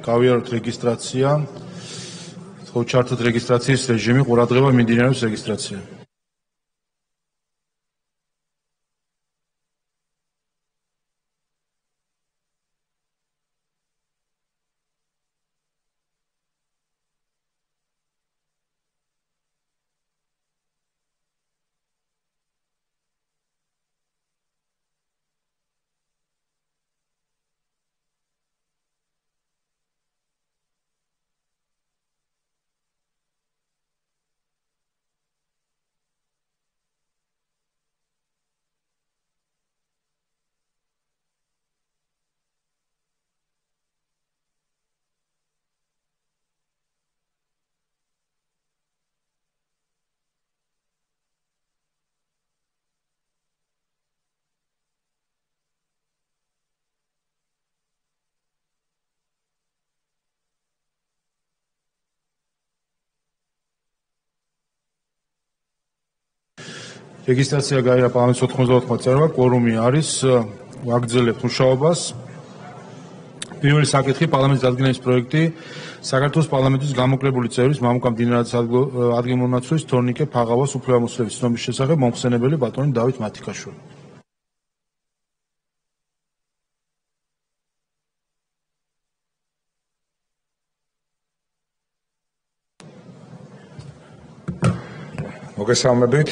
გავიაროთ რეგისტრაცია. ხო, ჩართოთ რეგისტრაციის რეჟიმი, ყურადღება მიმდინარეობს რეგისტრაცია. რეგისტრაცია გაიარა პარლამენტის 94 წევრმა, კვორუმი არის, ვაგრძელებთ მუშაობას. პირველი საკითხი პარლამენტის დადგენილების პროექტი საქართველოს პარლამენტის გამოკლებული წევრის მამუკა მდინარაძის ადგილმონაცვლის თორნიკე ფაღავას უფლებამოსილების ცნობის შესახებ მომხსენებელი ბატონი დავით მათიკაშვილი. მოგესალმებით.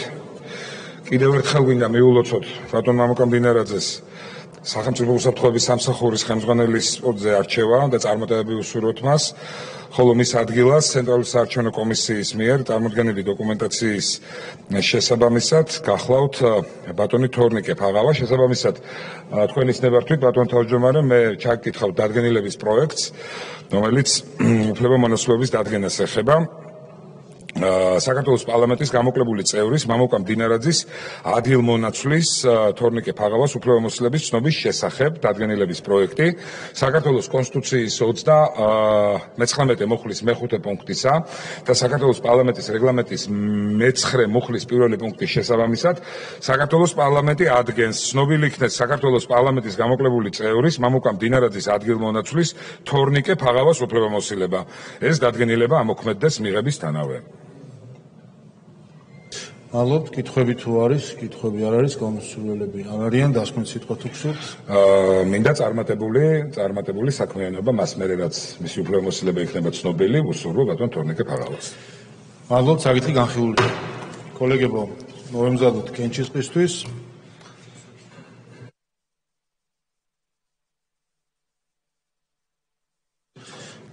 კიდევ ერთხელ გვინდა მიულოცოთ ბატონ მამუკა მდინარაძეს სახელმწიფო უსაფრთხოების სამსახურის ხელმძღვანელის პოსტზე არჩევა და წარმატებები უსურვოთ მას, ხოლო მის ადგილას ცენტრალური საარჩევნო კომისიის მიერ წარმოდგენილი დოკუმენტაციის შესაბამისად გახლავთ ბატონი თორნიკე ფაღავა. შესაბამისად თქვენის ნებართვით ბატონ თავმჯდომარე, მე ჩაგკითხავ დადგენილების პროექტს, რომელიც უფლებამონაცვლეობის დადგენას ეხება. საქართველოს პარლამენტის გამოკლებული წევრის მამუკა მდინარაძის ადგილმონაცვლის თორნიკე ფაღავას უფლებამოსილების ცნობის შესახებ დადგენილების პროექტი საქართველოს კონსტიტუციის 39 მუხლის მე-5 პუნქტისა და საქართველოს პარლამენტის რეგლამენტის მე-9 მუხლის პირველი პუნქტის შესაბამისად საქართველოს პარლამენტი ადგენს ცნობილი იქნეს საქართველოს პარლამენტის გამოკლებული წევრის მამუკა მდინარაძის ადგილმონაცვლის თორნიკე ფაღავას უფლებამოსილება. ეს დადგენილება ამოქმედდეს მიღებისთანავე. მადლობთ, კითხვები თუ არის, კითხვები არ არის, გამოსურველები არ არიან, დასკვნით სიტყვა თუ გსურთ. მინდა წარმატებული საქმიანობა მას მერე რაც მისი უფლებამოსილება იქნება ცნობილი, უსურვო ბატონ თორნიკე ფაღავას. მადლობთ, საკითხი განხილულია. კოლეგებო, მოვემზადოთ კენჭისყრისთვის.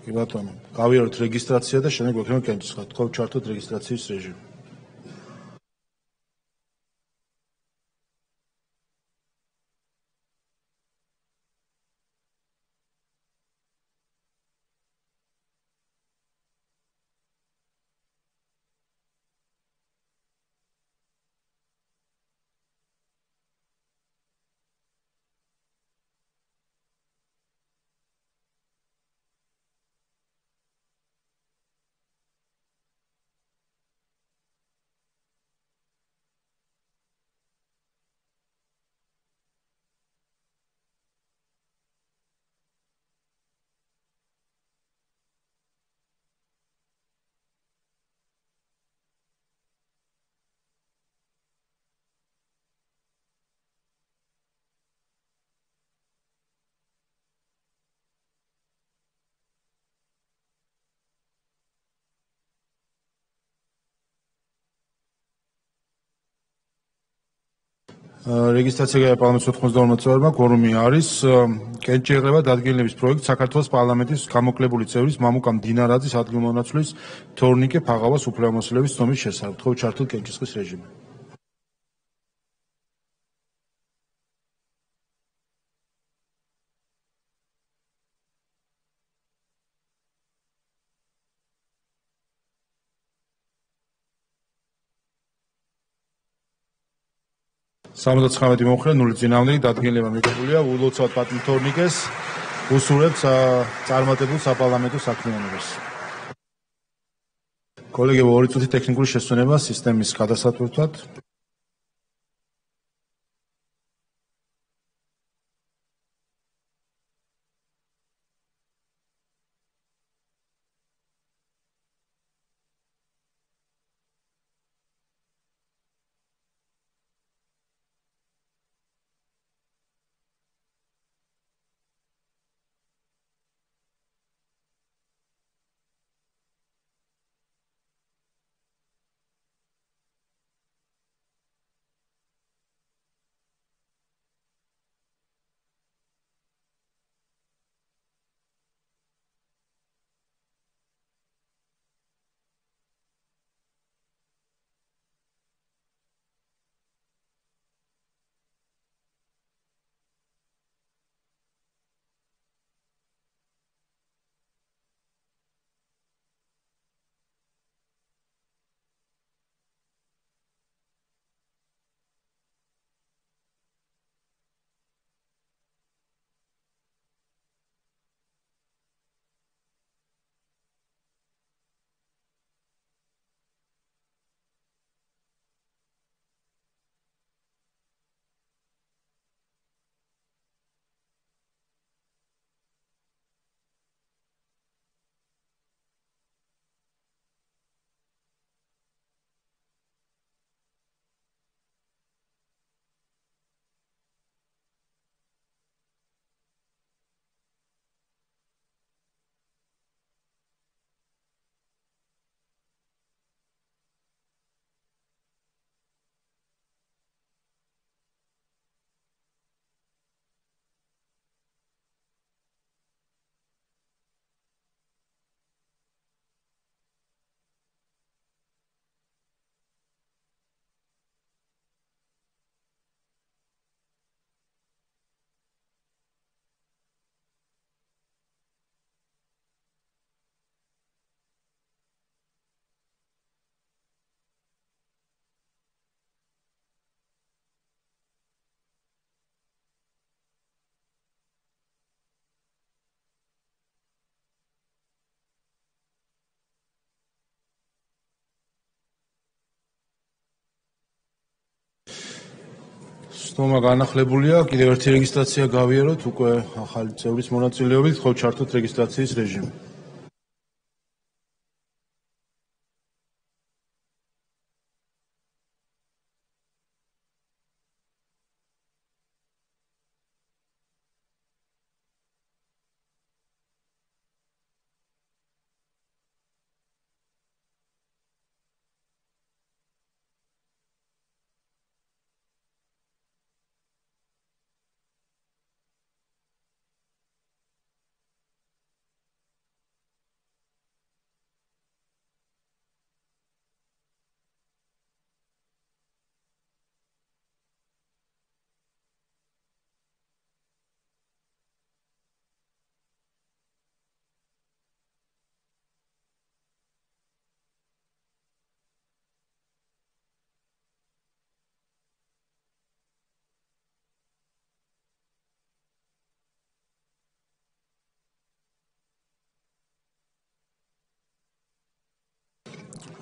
კი ბატონო, გავიაროთ რეგისტრაცია და შემდეგ გვექნება კენჭისყრა. თქვენ ჩართოთ რეგისტრაციის რეჟიმი. რეგისტრაცია გაიარა პარლამენტის 92 წევრმა, კვორუმი არის, კენჭიერება დადგენილების პროექტი საქართველოს პარლამენტის გამოკლებული წევრის მამუკა მდინარაძის ადგილმონაცვლის თორნიკე ფაღავას უფლებამოსილების ცნობის შესახებ. თქვენ ჩართოთ კენჭისყრის რეჟიმი. სამოცდათხმეტი მომხრე, 0 წინააღმდეგი დადგენილება მიღებულია. ულოცავთ ბატონ თორნიკეს, უსურვებთ წარმატებულ საპარლამენტო საქმიანობას. კოლეგებო, 2 წუთი ტექნიკური შესწავნება სისტემის გადასატვირთვად. სტომა განახლებულია, კიდევ ერთი რეგისტრაცია გავიაროთ, უკვე ახალი წევრის მონაწილეობით, ხო ჩართოთ რეგისტრაციის რეჟიმი.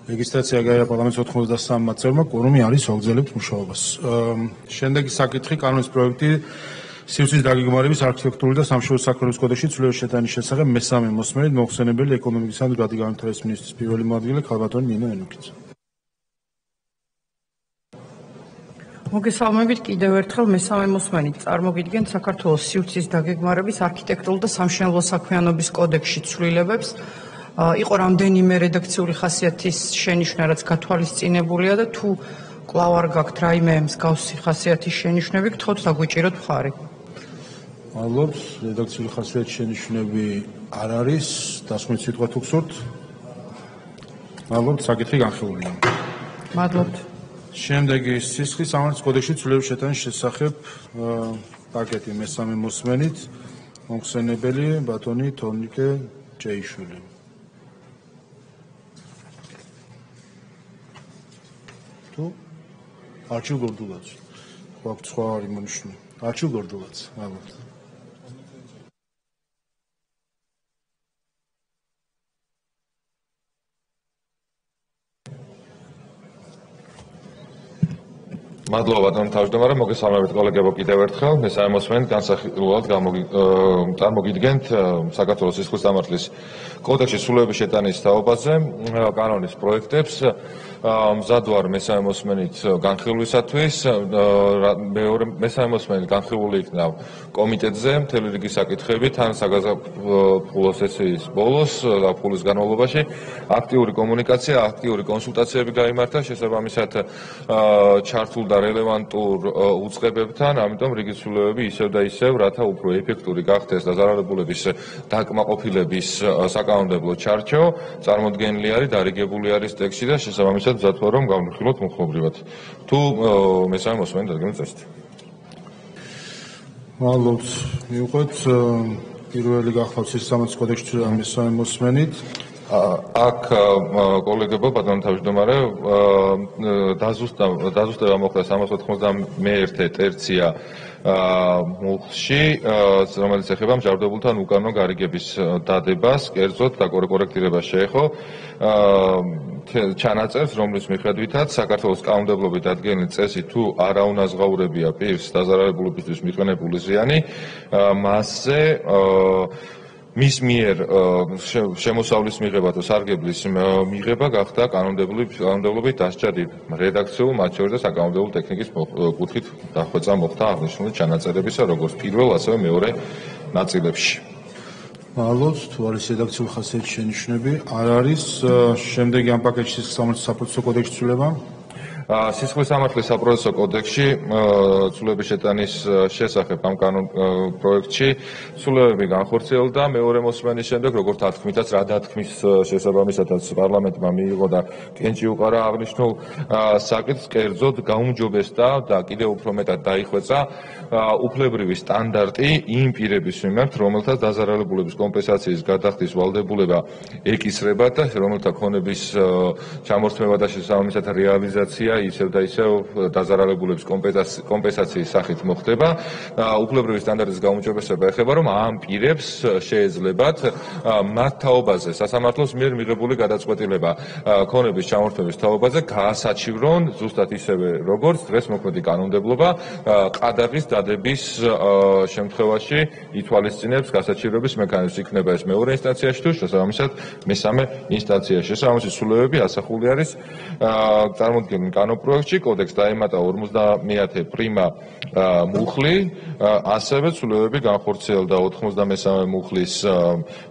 რეგისტრაცია გაიარა პარლამენტის 93 წევრმა, კვორუმი არის, აგრძელებთ მუშაობას. შემდეგი საკითხი კანონის პროექტი სივრცის დაგეგმარების არქიტექტურული და სამშობლო საქმიანობის კოდექსში ცვლილებების შეტანის შესახებ მესამე მოსმენით მოხსენებელი ეკონომიკისა და განვითარების მინისტრის პირველი მოადგილე ქალბატონი ნინო ენუქიძე. მოგესალმებით კიდევ ერთხელ მესამე მოსმენით წარმოგიდგენთ საქართველოს სივრცის დაგეგმარების არქიტექტურული და სამშენებლო საქმიანობის კოდექსში ცვლილებებს. იყო რამდენიმე რედაქციული ხასიათის შენიშვნა, რაც გათვალისწინებულია და თუ კვლავ არ გაქვთ რაიმე მსგავსი ხასიათის შენიშვნები, გთხოვთ დაგვიჭიროთ მხარი. მადლობთ, რედაქციული ხასიათის შენიშვნები არ არის, დასმით სიტყვა თუ გსურთ. მადლობთ, საკითხი განხილულია. მადლობთ. შემდეგი სისხლის სამართლის კოდექსში ცვლილებების შეტანის შესახებ პაკეტი მესამე მოსმენით მოხსენებელი ბატონი თორნიკე ჭეიშვილი. არჩილ გორდულაც. გვაქვს სხვა არის მონიშნული. არჩილ გორდულაც. მადლობთ. მადლობა ბატონო თავმჯდომარე, მოგესალმებით კოლეგებო კიდევ ერთხელ. მესამე მოსმენით განსახილულად წარმოგიდგენთ საქართველოს სისხლის სამართლის კოდექსში ცვლილებების შეტანის თაობაზე კანონის პროექტებს. მზად ვარ მესამე მოსმენით განხილვისათვის. მესამე მოსმენით განხილული იქნა კომიტეტზე მთელი რიგი საკითხები, თან საგაზაფხულო სესიის ბოლოს და ფულის განმავლობაში აქტიური კომუნიკაცია, აქტიური კონსულტაციები გაიმართა შესაბამისად ჩართულ და რელევანტურ უწყებებთან, ამიტომ რიგი ცვლილებები ისევ და ისევ, რათა უფრო ეფექტური გახდეს დაზარალებულების დაკმაყოფილების საკანონმდებლო ჩარჩო, წარმოდგენილი არის, დარიგებული არის ტექსტში და შესაბამისად მზად ვარ, რომ გავնახილოთ მოხმობრივად. თუ მესამე მოსმენით დადგენ წესით. მადლობთ. მივყვეთ პირველი გახლავთ სისხლის სამართლის კოდექსში მესამე მოსმენით. აქ კოლეგებო ბატონო თავმჯდომარე დაზუსტება მოხდა 391 ტერცია მუხლში, რომელიც ეხება მსჯავრდებულთან უკანონო გარიგების დადებას, კერძოდ და კორექტირებას შეეხო ჩანაწერს, რომლის მიხედვითაც საქართველოს კანონმდებლობით დადგენილი წესი თუ არაუნაზღაურებია პირს დაზარალებულობისთვის მიყენებული ზიანი, მასზე მის მიერ შემოსავლის მიღება თუ სარგებლის მიღება გახდა კანონმდებლობით დასჯადით რედაქციულ, მათ შორის და საკანონმდებლო ტექნიკის კუთხით დახვეწა მოხდა აღნიშნული ჩანაწერებისა, როგორც პირველ, ასევე მეორე ნაწილებში. მადლობთ, თუ არის რედაქციული ხასიათის შენიშვნები, არ არის. შემდეგი ამ პაკეტში სისხლის სამართლის საპროცესო კოდექსში ცვლილება. სისხლის სამართლის საპროცესო კოდექსში ცვლილებების შეტანის შესახებ ამ კანონ პროექტში ცვლილებები განხორციელდა მეორე მოსმენის შემდეგ, როგორც დათქმითაც რა დათქმის შესაბამისადაც პარლამენტმა მიიღო და კენჭი უყარა აღნიშნულ საკითხს, კერძოდ გაუმჯობესდა და კიდევ უფრო მეტად დაიხვეწა უფლებრივი სტანდარტი იმ პირების მიმართ, რომელთაც დაზარალებულების კომპენსაციის გადახდის ვალდებულება ეკისრება და რომელთა ქონების ჩამორთმევა და შესაბამისად რეალიზაცია ისევ და ისევ დაზარალებულების კომპენსაციის სახით მოხდება. უფლებრივი სტანდარტის გაუმჯობესება ეხება, რომ ამ პირებს შეეძლებათ მათ თაობაზე სასამართლოს მიერ მიღებული გადაწყვეტილება ქონების ჩამორთმევის თაობაზე გაასაჩივრონ ზუსტად ისევე როგორც დღეს მოქმედი კანონმდებლობა ყადაღის დადების შემთხვევაში ითვალისწინებს გასაჩივრების მექანიზმს. იქნება ეს მეორე ინსტანციაში თუ შესაბამისად მესამე ინსტანციაში. შესაბამისი სრულებები ასახული არის წარმოდგენილ კანონპროექტში. კოდექსს დაემატა 50 პრიმა მუხლი, ასევე სრულებები განხორციელდა 93 მუხლის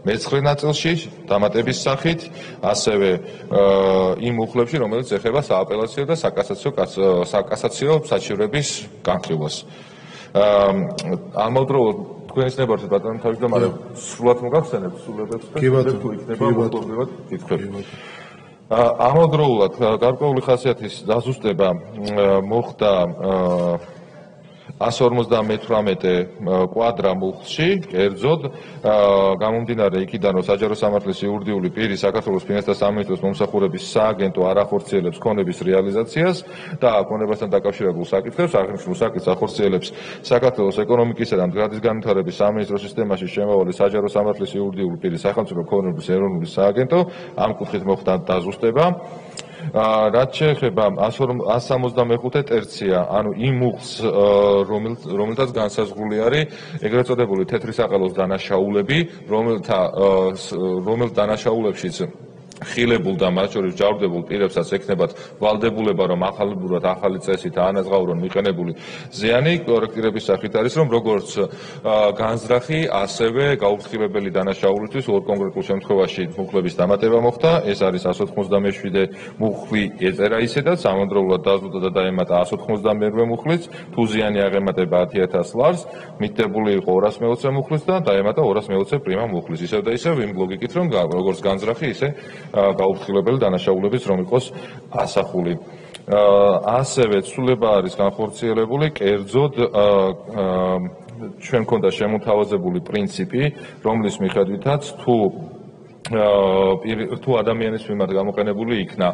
მე-9 ნაწილში დამატების სახით, ასევე იმ მუხლებში, რომელიც ეხება სააპელაციო და საკასაციო საჩივრების განხილვას. ამავდროულად თქვენ ცნობართ ბატონო თავმჯდომარე, სრულად მოგახსენებთ სრულებებს და თუ იქნება მოკლედ კითხვები. ამავდროულად გარკვეული ხასიათის დაზუსტება მოხდა 158 კვადრა მუხლში, კერძოდ გამომდინარე იქიდან, რომ საჯარო სამართლის იურიდიული პირი საქართველოს ფინანსთა სამინისტროს მომსახურების სააგენტო არ ახორციელებს ქონების რეალიზაციას და ქონებასთან დაკავშირებულ საკითხებს, აღნიშნულ საკითხს ახორციელებს საქართველოს ეკონომიკისა და მდგრადის განვითარების სამინისტროს სისტემაში შემავალი საჯარო სამართლის იურიდიული პირი სახელმწიფო ქონების ეროვნული სააგენტო, ამ კუთხით მოხდა დაზუსტება. რაც შეეხება 165 ტერცია, ანუ იმ მუხლს, რომელთაც განსაზღვრული არის ეგრეთ წოდებული თეთრი საყელოს დანაშაულები, რომელ დანაშაულებშიც ხილებულ და მათ შორის ჯავრდებულ პირებსაც ექნებათ ვალდებულება, რომ ახალურად ახალი წესით აანაზღაურონ მიყენებული ზიანი. კორექტირების სახით არის, რომ როგორც განზრახი, ასევე გაუფრთხილებელი დანაშაულისთვის ორ კონკრეტულ შემთხვევაში მუხლების დამატება მოხდა. ეს არის 197 მუხლი ეწერა ისედაც, ამავდროულად დაზუსტდა და დაემატა 192 მუხლიც, თუ ზიანი აღემატება 10,000 ლარს, მიტებული იყო 220 მუხლიც და დაემატა 220 პრიმა მუხლის. ისევ და ისევ იმ ლოგიკით, რომ როგორც განზრახი, ისე გაუფრთხილებელი დანაშაულების რომ იყოს ასახული. ასევე ცვლილება არის განხორციელებული კერძოდ ჩვენ მქონდა შემოთავაზებული პრინციპი, რომლის მიხედვითაც თუ ადამიანის მიმართ გამოყენებული იქნა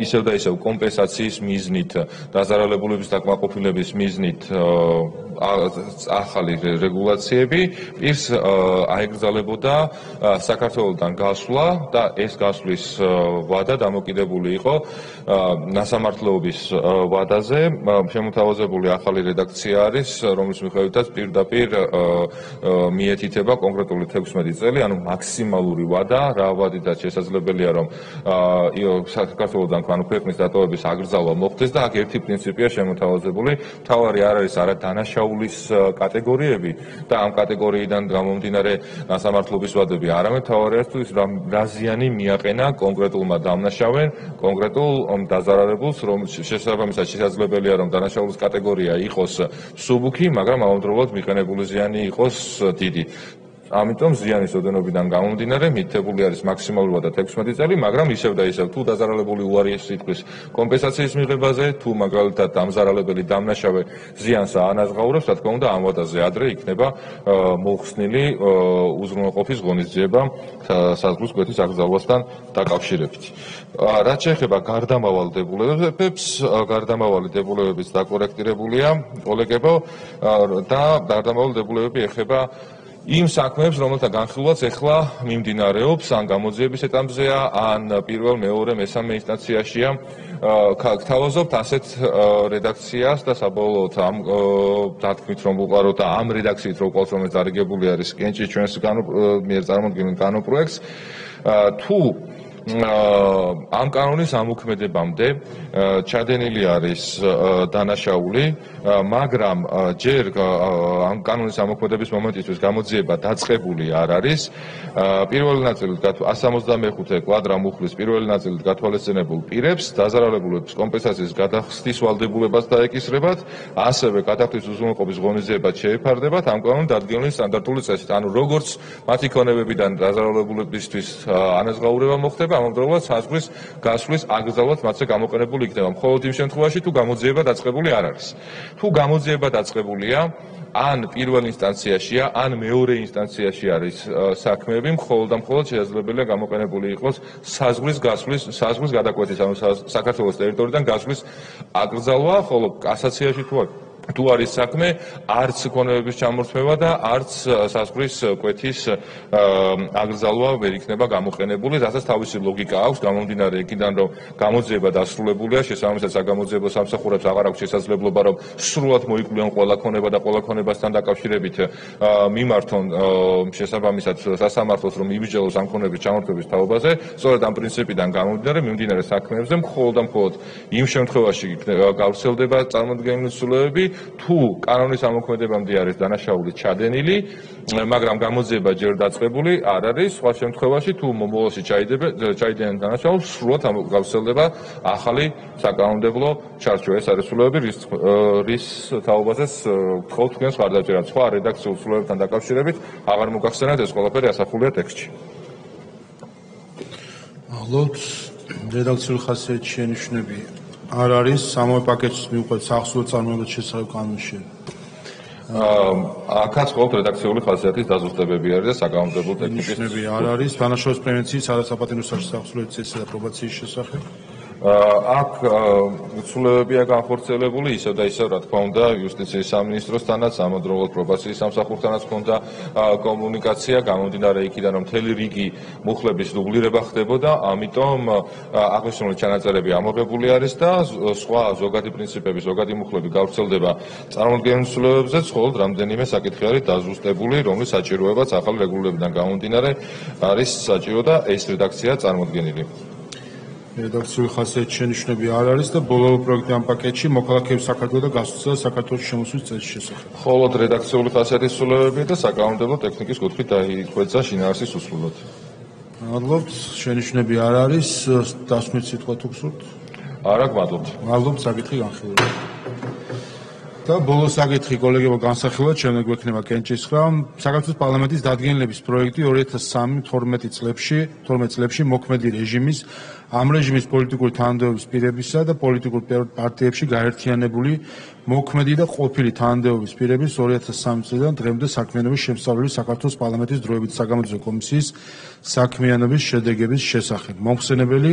ისევ და ისევ კომპენსაციის მიზნით, დაზარალებულების დაკმაყოფილების მიზნით ახალი რეგულაციები, პირს აეგზალებოდა საქართველოსთან გასვლა და ეს გასვლის ვადა დამოკიდებული იყო ნასამართლეობის ვადაზე. შემოთავაზებული ახალი რედაქცია არის, რომლის მიხედვითაც პირდაპირ მიეთითება კონკრეტული 16 წელი, ანუ მაქსიმალური ვადა, რა ვადითაც შესაძლებელია, რომ საქართველოსთან ანუ ქვეყნის დატოვების აკრძალვა მოხდეს და აქ ერთი პრინციპია შემოთავაზებული, თავარი არ არის არა დანაშაულის კატეგორიები და ამ კატეგორიიდან გამომდინარე ნასამართლობის ვადები, არამედ თავარი არის თუ ის რა ზიანი მიაყენა კონკრეტულმა დამნაშავენ, კონკრეტულ დაზარალებულს, რომ შესაბამისად შესაძლებელია, რომ დანაშაულის კატეგორია იყოს მსუბუქი, მაგრამ ამავდროულად მიყენებული ზიანი იყოს დიდი. ამიტომ ზიანის ოდენობიდან გამომდინარე მითითებული არის მაქსიმალური ვადა 16 წელი, მაგრამ ისევ და ისევ თუ დაზარალებული უარი სიტყვის კომპენსაციის მიღებაზე, თუ მაგალითად დამზარალებელი დამნაშავე ზიანს აანაზღაურებს, რა თქმა უნდა, ამ ვადაზე ადრე იქნება მოხსნილი უზრუნველყოფის ღონისძიება საზღვრის გვერდის აკრძალვასთან დაკავშირებით. რაც შეეხება გარდამავალ დებულებებს, გარდამავალი დებულებების დაკორექტირებულია კოლეგებო და გარდამავალი დებულებები ეხება იმ საქმეებს, რომელთა განხილვაც ეხლა მიმდინარეობს, ან გამოძიების ეტაპზეა, ან პირველ, მეორე, მესამე ინსტანციაშია. გთავაზობთ ასეთ რედაქციას და საბოლოოდ ამ დათქმით, რომ ვუყაროთ და ამ რედაქციით რო ვყავს, რომელიც დარიგებული არის კენჭის ჩვენს მიერ წარმოდგენილ კანონპროექტს, თუ ამ კანონის ამოქმედებამდე ჩადენილი არის დანაშაული, მაგრამ ჯერ ამ კანონის ამოქმედების მომენტისთვის გამოძიება დაწყებული არ არის. პირველი ნაწილით 165 კვადრა მუხლის პირველი ნაწილით გათვალისწინებულ პირებს დაზარალებულების კომპენსაციის გადახდის ვალდებულებას დაეკისრებათ, ასევე გადახდის უზრუნველყოფის ღონისძიებაც შეეფარდებათ ამ კანონის დადგენილი სტანდარტული წესით. ანუ როგორც მათი ქონებებიდან დაზარალებულებისთვის ანაზღაურება მოხდება, იქნება, ამავდროულად საზღვრის გასვლის აკრძალვად მათზე გამოყენებული იქნება. მხოლოდ იმ შემთხვევაში, თუ გამოძიება დაწყებული არ არის. თუ გამოძიება დაწყებულია, ან პირველ ინსტანციაშია, ან მეორე ინსტანციაში არის საქმეები, მხოლოდ და მხოლოდ შესაძლებელია გამოყენებული იყოს საზღვრის გადაკვეთის, ანუ საქართველოს ტერიტორიიდან გასვლის აკრძალვა, ხოლო კასაციაში თუ არის საქმე, არც ქონებების ჩამორთმევა და არც საზღვრის კვეთის აკრძალვა ვერ იქნება გამოყენებული, რასაც თავისი ლოგიკა აქვს, გამომდინარე იქიდან, რომ გამოძიება დასრულებულია, შესაბამისად საგამოძიებო სამსახურებს აღარ აქვს შესაძლებლობა, რომ სრულად მოიკვლიონ ყველა ქონება და ყველა ქონებასთან დაკავშირებით მიმართონ შესაბამისად სასამართლოს, რომ იბიჯელოს ამ ქონების ჩამორთმევის თაობაზე, სწორედ ამ პრინციპიდან გამომდინარე საქმეებზე მხოლოდ და მხოლოდ იმ შემთხვევაში გავრცელდება წარმოდგენილი ცვლილებები, თუ კანონის ამოქმედებამდე არის დანაშაული ჩადენილი, მაგრამ გამოძიება ჯერ დაწყებული არ არის, სხვა შემთხვევაში თუ მომავალში ჩაიდებენ დანაშაულს, სრულად გავრცელდება ახალი საკანონმდებლო ჩარჩო. ეს არის ცვლილებები, რის თაობაზეც გთხოვთ თქვენს ხარდაჭერას. სხვა რედაქციულ ცვლილებებთან დაკავშირებით აღარ მოგახსენებთ, ეს ყველაფერი ასახულია ტექსტში. მადლობთ. რედაქციული ხასიათის შენიშვნები არ არის, სამივე პაკეტის მიუხედავად სახსრულ წარმოებათა შესახებ კანონში. აქაც ყოველთ რედაქციული ხასიათის დაზუსტებები არის და საკანონმდებლო ტექნიკის შენიშვნები არ არის, დანაშაულის პრევენციის, არასაპატიმრო სახსრული წესისა და პრობაციის შესახებ. აქ ცვლილებებია განხორციელებული ისევ და ისევ, რა თქმა უნდა, იუსტიციის სამინისტროსთანაც, ამავდროულად პრობაციის სამსახურთანაც ჰქონდა კომუნიკაცია, გამომდინარე იქიდან, რომ მთელი რიგი მუხლების დუბლირება ხდებოდა, ამიტომ აღნიშნული ჩანაწერები ამოღებული არის და სხვა ზოგადი პრინციპები, ზოგადი მუხლები გავრცელდება წარმოდგენილ ცვლილებებზე, მხოლოდ რამდენიმე საკითხი არის დაზუსტებული, რომლის საჭიროებაც ახალი რეგულირებიდან გამომდინარე არის საჭირო და ეს რედაქცია წარმოდგენილი. რედაქციული ხასიათის შენიშვნები არ არის და ბოლო პროექტი ამ პაკეტში მოქალაქეების საქართველოს და გასვლისა და საქართველოს შემოსვლის წესის შესახებ. მხოლოდ რედაქციული ხასიათის ცვლილებები და საკანონმდებლო ტექნიკის კუთხით დაიხვეწა შინაარსის უსრულოდ. მადლობთ. შენიშვნები არ არის, დასმით სიტყვა თუ გსურთ? არა, გმადლობთ. მადლობთ, საკითხი განხილული. და ბოლო საკითხი კოლეგებო განსახილვად შემდეგ გვექნება კენჭისხრა. საქართველოს პარლამენტის დადგენილების პროექტი 2003-12 წლებში მოქმედი რეჟიმის, ამ რეჟიმის პოლიტიკური თანამდებობის პირებისა და პოლიტიკურ პარტიებში გაერთიანებული მოქმედი და ყოფილი თანამდებობის პირების 2003 წლიდან დღემდე საქმიანობის შემსწავლელი საქართველოს პარლამენტის დროებითი საგამოძიებო კომისიის საქმიანობის შედეგების შესახებ. მომხსენებელი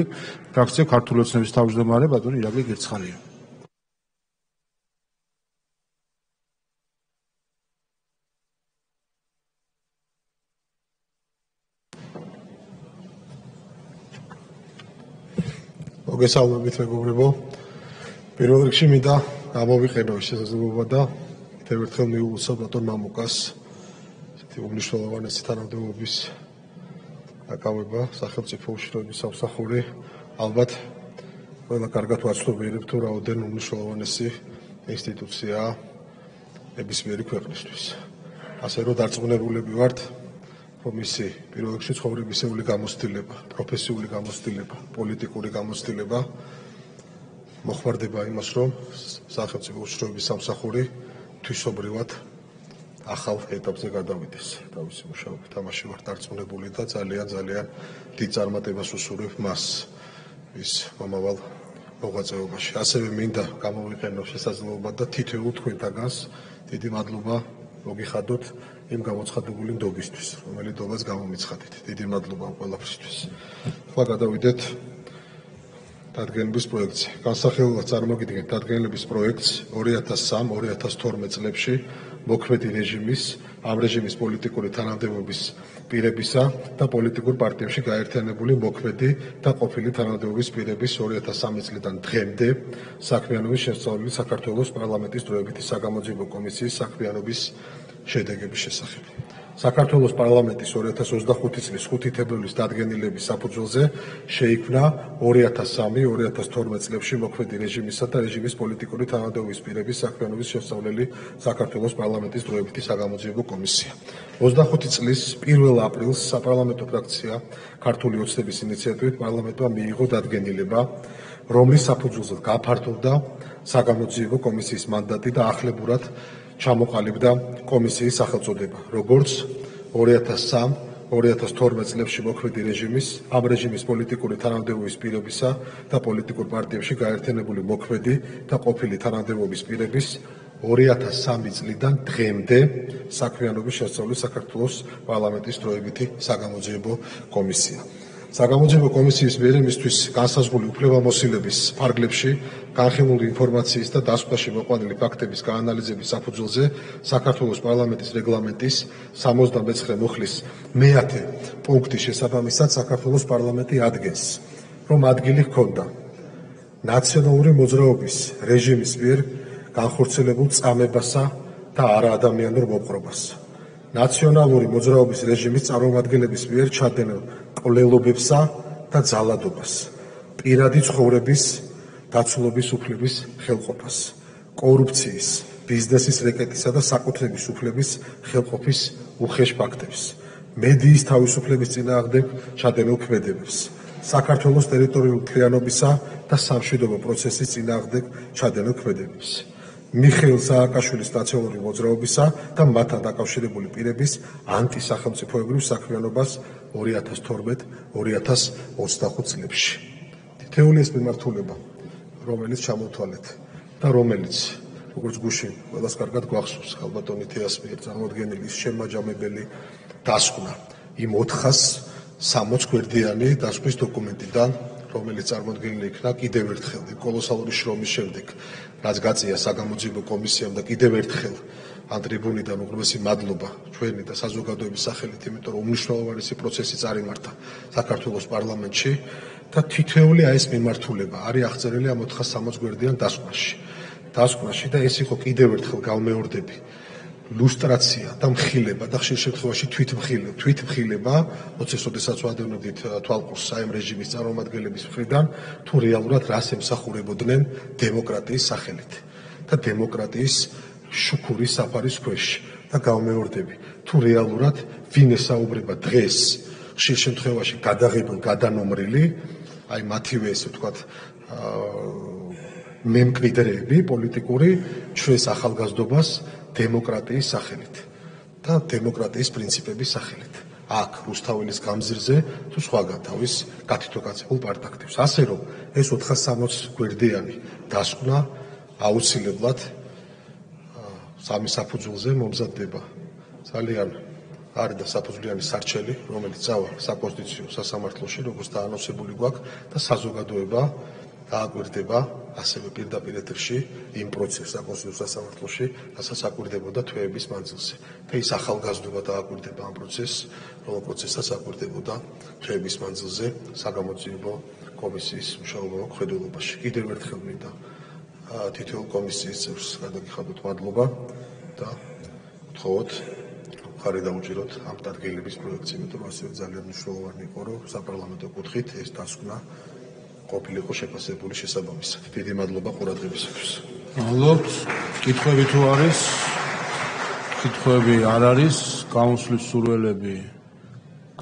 ფრაქცია ქართული ოცნების თავმჯდომარე ბატონი ირაკლი გერცხალია. მოგესალმებით მეგობრებო. პირველ რიგში მინდა გამოვიყენო შესაძლებლობა და კიდევ ერთხელ მიუღლუსო ბატონ მამუკას ესეთი უმნიშვნელოვანესი თანამდებობის აკავება სახელმწიფო უშიშროების სამსახური. ალბათ ყველა კარგად ვაცნობიერებთ თუ რაოდენ უმნიშვნელოვანესი ინსტიტუციაა ნებისმიერი ქვეყნისთვის. ასე რომ დარწმუნებულები ვართ, რომ ისი პირველ რიგში ცხოვრებისეული გამოცდილება, პროფესიული გამოცდილება, პოლიტიკური გამოცდილება მოხმარდება იმას, რომ სახელმწიფო უშიშროების სამსახური თვისობრივად ახალ ეტაპზე გადავიდეს. თავისი მუშაობით ამაში ვარ დარწმუნებული და ძალიან დიდ წარმატებას ვუსურვებ მას ის მომავალ მოღვაწეობაში. ასევე მინდა გამოვიყენო შესაძლებლობა და თითოეულ თქვენთაგანს დიდი მადლობა მოგიხადოთ იმ გამოცხადებული ნდობისთვის, რომელიც ნდობას გამომიცხადეთ. დიდი მადლობა ამ ყველაფრისთვის. ახლა გადავიდეთ დადგენილების პროექტზე. განსახილველად წარმოგიდგენთ დადგენილების პროექტს 2003-2012 წლებში მოქმედი რეჟიმის, ამ რეჟიმის პოლიტიკური თანამდებობის პირებისა და პოლიტიკურ პარტიებში გაერთიანებული მოქმედი და ყოფილი თანამდებობის პირების 2003 წლიდან დღემდე საქმიანობის შესწავლილი საქართველოს პარლამენტის დროებითი საგამოძიებო კომისიის საქმიანობის შედეგების შესახებ. საქართველოს პარლამენტის 2025 წლის 5 თებერვლის დადგენილების საფუძველზე შეიქმნა 2003-2012 წლებში მოქმედი რეჟიმისა და რეჟიმის პოლიტიკური თანამდებობის პირების საქმიანობის შესწავლილი საქართველოს პარლამენტის დროებითი საგამოძიებო კომისია. 25 წლის 1 აპრილს საპარლამენტო ფრაქცია ქართული ოცნების ინიციატივით პარლამენტმა მიიღო დადგენილება, რომლის საფუძველზე გაფართოვდა საგამოძიებო კომისიის მანდატი და ახლებურად ჩამოყალიბდა კომისიის სახელწოდება, როგორც 2012 წლებში მოქმედი რეჟიმის, ამ რეჟიმის პოლიტიკური თანამდებობის პირებისა და პოლიტიკურ პარტიებში გაერთიანებული მოქმედი და ყოფილი თანამდებობის პირების 2003 წლიდან დღემდე საქმიანობის შესწავლის საქართველოს პარლამენტის დროებითი საგამოძიებო კომისია. საგამოძიებო კომისიის მიერ მისთვის განსაზღვრული უფლებამოსილების ფარგლებში განხილული ინფორმაციის და დასკვნაში მოყვანილი ფაქტების გაანალიზების საფუძველზე საქართველოს პარლამენტის რეგლამენტის 79 მუხლის მე-10 პუნქტის შესაბამისად საქართველოს პარლამენტი ადგენს, რომ ადგილი ჰქონდა ნაციონალური მოძრაობის რეჟიმის მიერ განხორციელებულ წამებასა და არაადამიანურ მოპყრობას. ნაციონალური მოძრაობის რეჟიმის წარმომადგენლების მიერ ჩადენილ კვლელობებსა და ძალადობას, პირადი ცხოვრების დაცულობის უფლების ხელყოფას, კორუფციის, ბიზნესის რეკეტისა და საკუთრების უფლების ხელყოფის უხეშ ფაქტებს, მედიის თავისუფლების წინააღმდეგ ჩადენილ ქმედებებს, საქართველოს ტერიტორიული მთლიანობისა და სამშვიდობო პროცესის წინააღმდეგ ჩადენილ ქმედებებს. მიხეილ სააკაშვილის ნაციონალური მოძრაობისა და მათთან დაკავშირებული პირების ანტისახელმწიფოებრივ საქმიანობას 2012-2025 წლებში. თითეული ეს მიმართულება, რომელიც ჩამოთვალეთ და რომელიც, როგორც გუშინ ყველას კარგად გვახსოვს, ხალბატონი თეას მიერ წარმოდგენილი შემაჯამებელი დასკვნა იმ 460 გვერდიანი დასკვნის დოკუმენტიდან, რომელიც წარმოდგენილი იქნა კიდევ ერთხელ კოლოსალური შრომის შემდეგ, რაც გაწია საგამოძიებო კომისიამ და კიდევ ერთხელ ამ ტრიბუნიდან უღრმესი მადლობა ჩვენი და საზოგადოების სახელით, იმიტომ რომ უმნიშვნელოვანესი პროცესი წარიმართა საქართველოს პარლამენტში და თითოეული ეს მიმართულება არის აღწერილი ამ 460 გვერდიან დასკვნაში და ეს იყო კიდევ ერთხელ გავმეორდები ლუსტრაცია და მხილება და ხშირ შემთხვევაში თვითმხილება, როდესაც ვადევნებდით თვალყურს საიმ რეჟიმის წარმომადგენლების მხრიდან, თუ რეალურად რას ემსახურებოდნენ დემოკრატიის სახელით და დემოკრატიის შუქურის საფარის ქვეშ და გავმეორდები, თუ რეალურად ვინ ესაუბრება დღეს ხშირ შემთხვევაში გადაღებულ გადანომრილი, აი მათივე ესე ვთქვათ მემკვიდრეები პოლიტიკური ჩვენს ახალგაზრდობას დემოკრატიის სახელით და დემოკრატიის პრინციპების სახელით. აქ რუსთაველის გამზირზე თუ სხვაგან თავის გათითოგაცებულ პარტაქტებს. ასე რომ ეს 460 გვერდიანი დასკვნა აუცილებლად სამი საფუძველზე მომზადდება. ძალიან არის და საფუძვლიანი სარჩელი, რომელიც წავა საკონსტიტუციო სასამართლოში, როგორც დაანონსებული გვაქვს და საზოგადოება დააკვირდება ასევე პირდაპირ ეთერში იმ პროცესს საკონსტიტუციო სასამართლოში, რასაც აკვირდებოდა თვეების მანძილზე. და ის ახალგაზრდობა დააკვირდება ამ პროცესს, რომელ პროცესსაც აკვირდებოდა თვეების მანძილზე საგამოძიებო კომისიის მუშაობა მხედველობაში. კიდევ ერთხელ მინდა თითოეულ კომისიის წევრს გადაგიხადოთ მადლობა და ვთხოვოთ მხარი დაუჭიროთ ამ დადგენილების პროექტს, იმიტომ რომ ასევე ძალიან მნიშვნელოვანი იყო, რომ საპარლამენტო კუთხით ეს დასკვნა ყოფილიყო შეფასებული შესაბამისად. დიდი მადლობა ყურადღებისათვის. მადლობთ. კითხვები თუ არის? კითხვები არ არის. გაუსვლის სურველები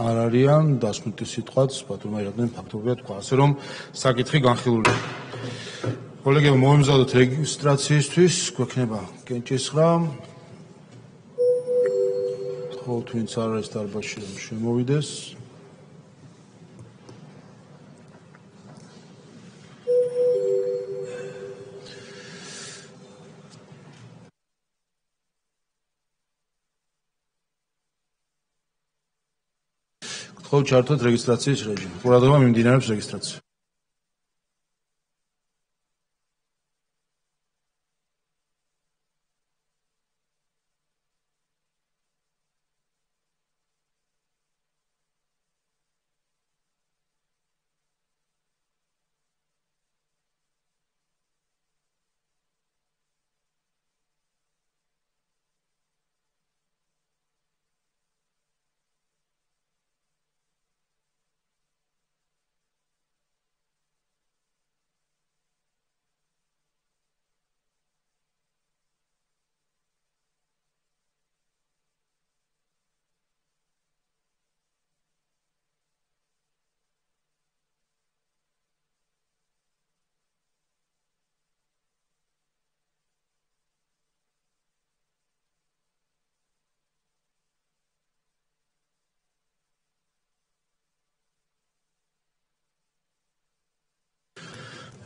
არ არიან. დასკვნითი სიტყვაც ბატონმა ირაკლი ფაქტობრივად თქვა. ასე რომ საკითხი განხილულია. კოლეგებო, მოემზადოთ რეგისტრაციისთვის, გვექნება კენჭისხრა. თხოვთ, ვინც არ არის დარბაზში, რომ შემოვიდეს. ხო, ჩართოთ რეგისტრაციის რეჟიმი. ყურადღება მიმდინარეობს რეგისტრაცია.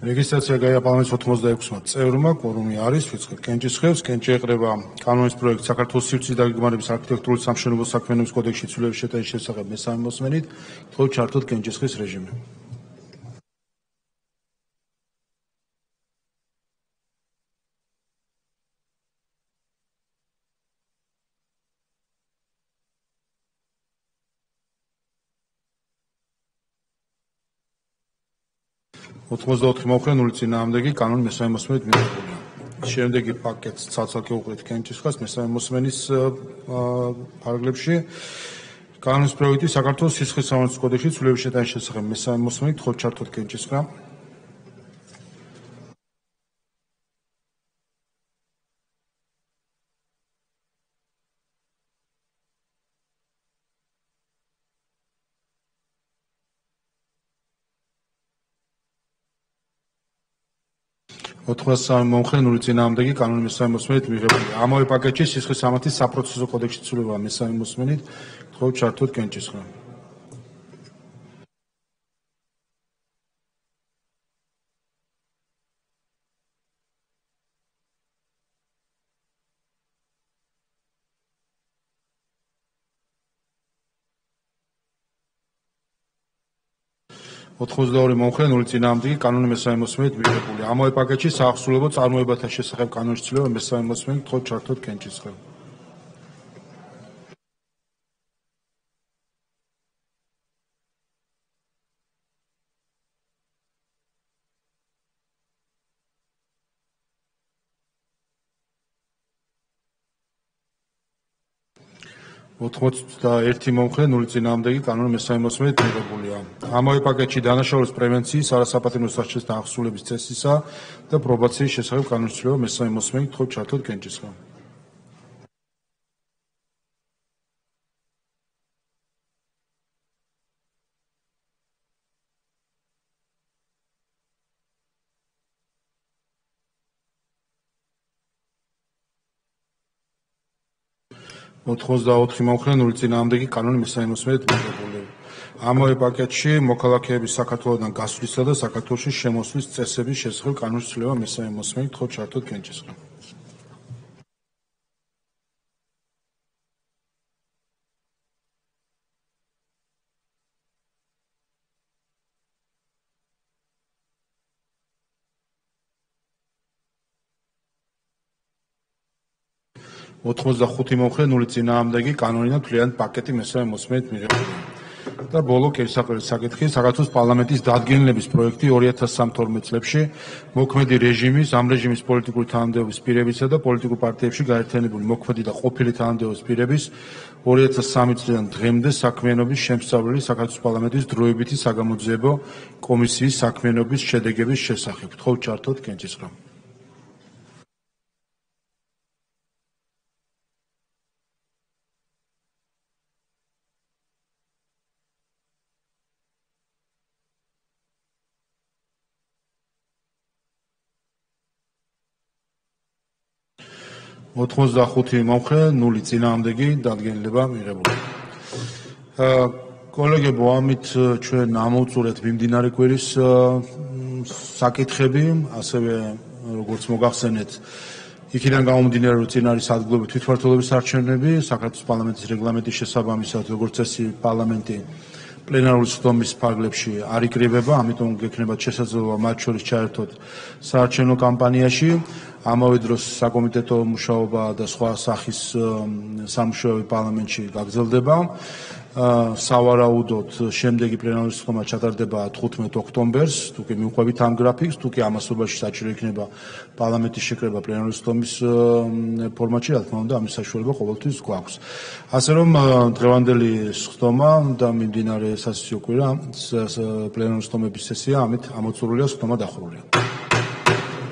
რეგისტრაცია გაიარა პარლამენტის 86-მა წევრმა, კვორუმი არის, ვიწყებთ კენჭისყრებს. კენჭი ეყრება კანონის პროექტს საქართველოს სივრცის დაგეგმარების არქიტექტურული სამშენებლო საქმიანობის კოდექსში ცვლილების შეტანის შესახებ მესამე მოსმენით, თქო ჩართოთ კენჭისყრის რეჟიმი. ოთხმოცდაოთხი მომხრე, 0 წინააღმდეგი, კანონი მესამე მოსმენით მიღებულია. შემდეგი პაკეტს ცალ-ცალკე უყურეთ კენჭისყრას მესამე მოსმენის პარაგრაფში. კანონის პროექტი საქართველოს სისხლის სამართლის კოდექსში ცვლილების შეტანის შესახებ მესამე მოსმენით, თქო ჩართოთ კენჭისყრა. ოთხმოცდასამი მომხრე, 0 წინააღმდეგი, კანონი მესამე მოსმენით მიღებულია. ამავე პაკეტში სისხლის სამართლის საპროცესო კოდექსში ცვლილება მესამე მოსმენით, თქო ჩართოთ კენჭისყრა. ოთხმოცდაორი მომხრე, 0 წინააღმდეგი, კანონი მესამე მოსმენით მიღებულია. ამავე პაკეტში საახსრულებო წარმოებათა შესახებ კანონის ცვლილება მესამე მოსმენით, თქო ჩართოთ კენჭისყრა. ოთხმოცდაერთი მომხრე, 0 წინააღმდეგი, კანონი მესამე მოსმენით მიღებულია. ამავე პაკეტში დანაშაულის პრევენციის, არასაპატიმრო სასჯელის აღსრულების წესისა და პრობაციის შესახებ კანონის ცვლილება მესამე მოსმენით, თქო ჩართოთ კენჭისყრა. ოთხმოცდაოთხი მომხრე, 0 წინააღმდეგი, კანონი მესამე მოსმენით მიღებულია. ამავე პაკეტში მოქალაქეების საქართველოსთან გასვლისა და საქართველოში შემოსვლის წესების შესახებ კანონის ცვლილება მესამე მოსმენით, თქო ჩართოთ კენჭისყრა. ოთხმოცდახუთი მომხრე, 0 წინააღმდეგი, კანონი და თვლიანი პაკეტი მესამე მოსმენით მიღებულია. და ბოლო კერისაყრელის საკითხი, საქართველოს პარლამენტის დადგენილების პროექტი 2012 წლებში მოქმედი რეჟიმის, ამ რეჟიმის პოლიტიკური თანამდებობის პირებისა და პოლიტიკურ პარტიებში გაერთიანებული მოქმედი და ყოფილი თანამდებობის პირების 2003 წლიდან დღემდე საქმიანობის შემსწავლელი საქართველოს პარლამენტის დროებითი საგამოძიებო კომისიის საქმიანობის შედეგების შესახებ. თხოვთ ჩართოთ კენჭისყრა. ოთხმოცდახუთი მომხრე, 0 წინააღმდეგი, დადგენილება მიღებული. კოლეგებო, ამით ჩვენ ამოვწურეთ მიმდინარე კვირის საკითხები, ასევე როგორც მოგახსენეთ, იქიდან გამომდინარე, რომ წინ არის ადგილობრივი თვითმმართველობის არჩევნები, საქართველოს პარლამენტის რეგლამენტის შესაბამისად, როგორც წესი, პარლამენტი პლენარული სხდომის ფარგლებში არ იკრიბება, ამიტომ გექნებათ შესაძლებლობა მათ შორის ჩაერთოთ საარჩევნო კამპანიაში. ამავე დროს საკომიტეტო მუშაობა და სხვა სახის სამუშაოები პარლამენტში გაგრძელდება. სავარაუდოდ შემდეგი პლენარული სხდომა ჩატარდება 15 ოქტომბერს, თუ კი მივყვებით ამ გრაფიკს, თუ კი ამასობაში საჭირო იქნება პარლამენტის შეკრება პლენარული სხდომის ფორმატში, რა თქმა უნდა, ამის საშუალება ყოველთვის გვაქვს. ასე რომ დღევანდელი სხდომა და მიმდინარე სასესიო კვირა პლენარული სხდომების სესია ამით ამოწურულია, სხდომა დახურულია.